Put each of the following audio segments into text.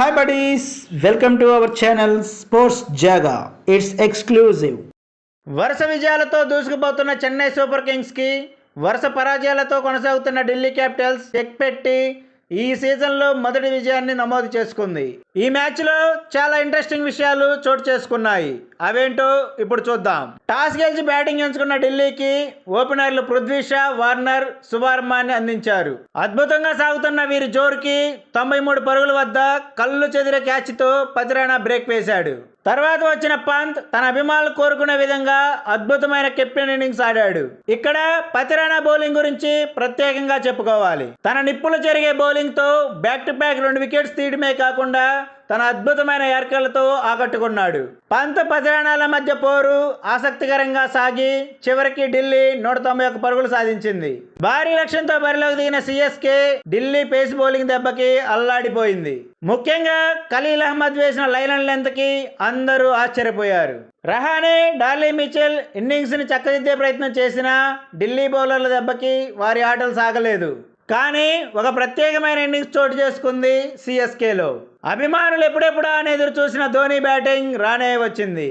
Hi buddies, welcome to our channel Sports Jaga. It's exclusive. వరుస విజయాలతో దూసుకుపోతున్న Chennai super Kings కి వరుస పరాజయాలతో కొనసాగుతున్న ఢిల్లీ క్యాపిటల్స్ చెక్ పెట్టి ఈ సీజన్లో మొదటి విజయాన్ని నమోదు చేసుకుంది. ఈ మ్యాచ్లో చాలా ఇంట్రెస్టింగ్ విషయాలు చోటు చేసుకున్నాయి. అవేంటో ఇప్పుడు చూద్దాం. టాస్ గెలిచి బ్యాటింగ్ ఎంచుకున్న ఢిల్లీకి ఓపెనర్లు పృథ్వీ షా, వార్నర్, శుభార్మాన్ని అందించారు. అద్భుతంగా సాగుతున్న వీరి జోరుకి 93 పరుగుల వద్ద కళ్ళు చెదిరే క్యాచ్తో పతిరాణా బ్రేక్ వేశాడు. తర్వాత వచ్చిన పంత్ తన అభిమానులు కోరుకునే విధంగా అద్భుతమైన కెప్టెన్ ఇన్నింగ్స్ ఆడాడు. ఇక్కడ పతిరాణా బౌలింగ్ గురించి ప్రత్యేకంగా చెప్పుకోవాలి. తన నిప్పులు జరిగే బౌలింగ్ తో బ్యాక్ టు బ్యాక్ 2 వికెట్స్ తీయడమే కాకుండా తన అద్భుతమైన యార్కర్లతో ఆకట్టుకున్నాడు. పంత్ పతిరాణాల మధ్య పోరు ఆసక్తికరంగా సాగి చివరికి ఢిల్లీ 191 పరుగులు సాధించింది. భారీ లక్ష్యంతో బరిలోకి దిగిన సిఎస్కే ఢిల్లీ పేస్ బౌలింగ్ దెబ్బకి అల్లాడిపోయింది. ముఖ్యంగా ఖలీల్ అహ్మద్ వేసిన లైన్ అండ్ లెంత్ కి అందరూ ఆశ్చర్యపోయారు. రహానే, డార్లీ మిచెల్ ఇన్నింగ్స్ ని చక్కదిద్దే ప్రయత్నం చేసినా ఢిల్లీ బౌలర్ల దెబ్బకి వారి ఆటలు సాగలేదు. కానీ ఒక ప్రత్యేకమైన ఇన్నింగ్స్ చోటు చేసుకుంది సిఎస్కేలో. అభిమానులు ఎప్పుడెప్పుడా అని ఎదురు చూసిన ధోని బ్యాటింగ్ రానే వచ్చింది.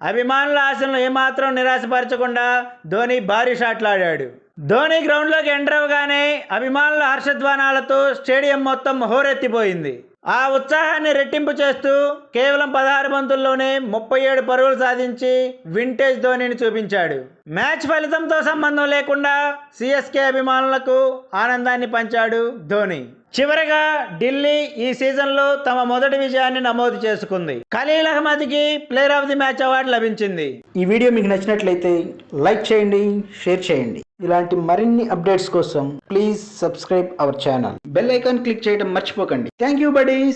అభిమానుల ఆశలను ఏమాత్రం నిరాశపరచకుండా ధోని భారీ షాట్లు ఆడాడు. ధోని గ్రౌండ్లోకి ఎంటర్ అవ్వగానే అభిమానుల హర్షధ్వానాలతో స్టేడియం మొత్తం హోరెత్తిపోయింది. ఆ ఉత్సాహాన్ని రెట్టింపు చేస్తూ కేవలం 16 బంతుల్లోనే 37 పరుగులు సాధించి వింటేజ్ ధోనిని చూపించాడు. మ్యాచ్ ఫలితంతో సంబంధం లేకుండా సిఎస్కే అభిమానులకు ఆనందాన్ని పంచాడు ధోని. చివరగా ఢిల్లీ ఈ సీజన్లో తమ మొదటి విజయాన్ని నమోదు చేసుకుంది. ఖలీల్ అహ్మద్కి player of the match award లభించింది. ఈ వీడియో మీకు నచ్చినట్లయితే లైక్ చేయండి, షేర్ చేయండి. ఇలాంటి మరిన్ని అప్డేట్స్ కోసం please subscribe our channel. Bell icon click చేయడం మర్చిపోకండి. Thank you buddies.